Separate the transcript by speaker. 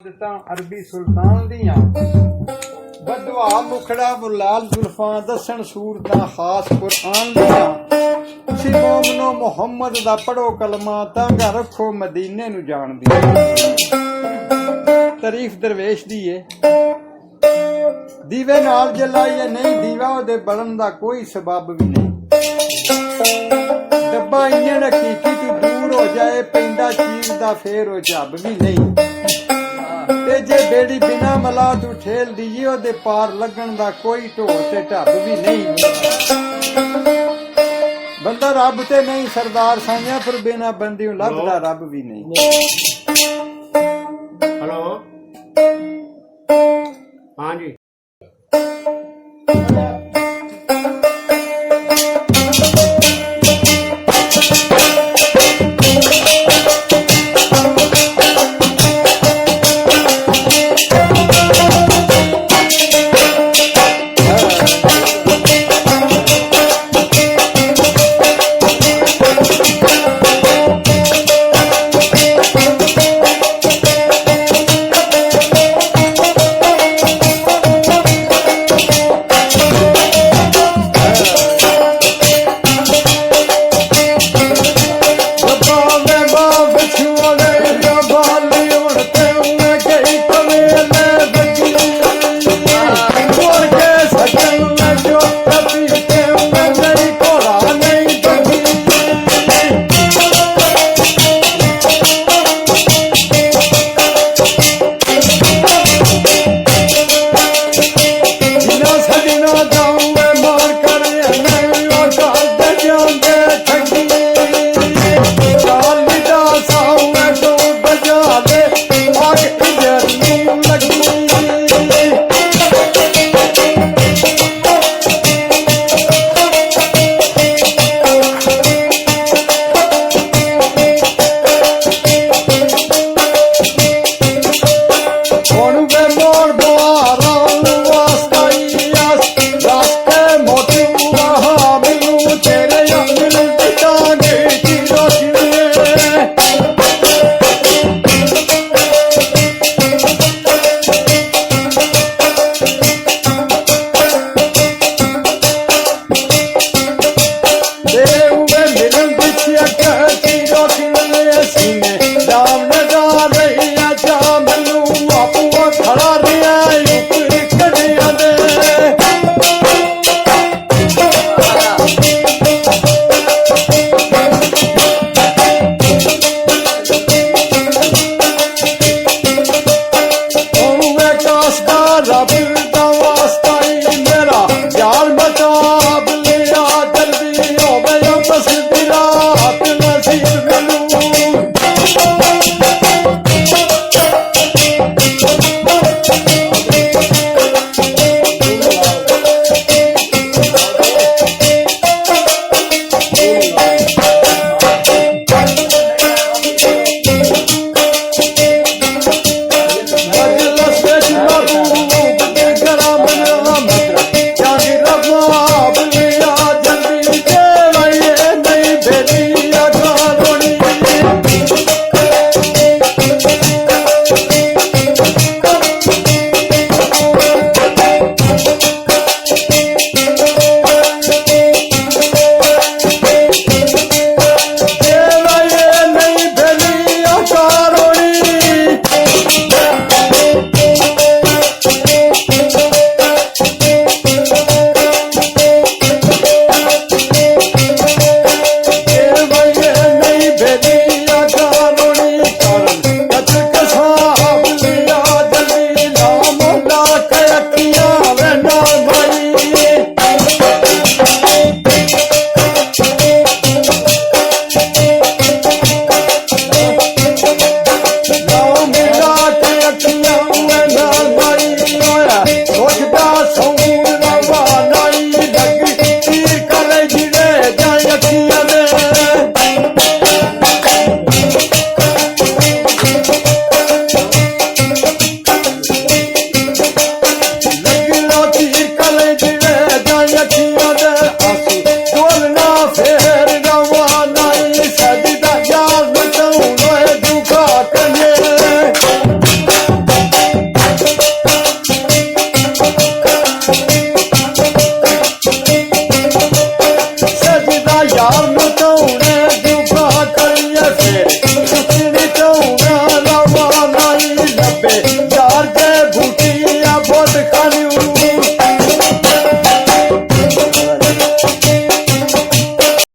Speaker 1: अरबी सुल्तान दियां बदवा मुखड़ा मुलाल जुल्फां दसन सूरतां खास कुरान दियां सी मोमनो मुहम्मद दा पढ़ो कलमा तांगा रखो मदीने नू जान दी तारीफ दरवेश दी है दीवे नाल जलाइए नहीं दीवा ओदे बलन दा कोई सबब भी नहीं डब्बा इंजन हकीकी तू दूर हो जाए पैंदा चीज दा फेर हो जब भी नहीं ते जे बेड़ी बिना मला तू ठेल दीजिए ओदे पार लगन दा कोई ढोल ते ढब भी नहीं बंदा रब ते नहीं सरदार साइया पर बिना बंदी लभदा रब भी नहीं।
Speaker 2: हेलो हाँ जी।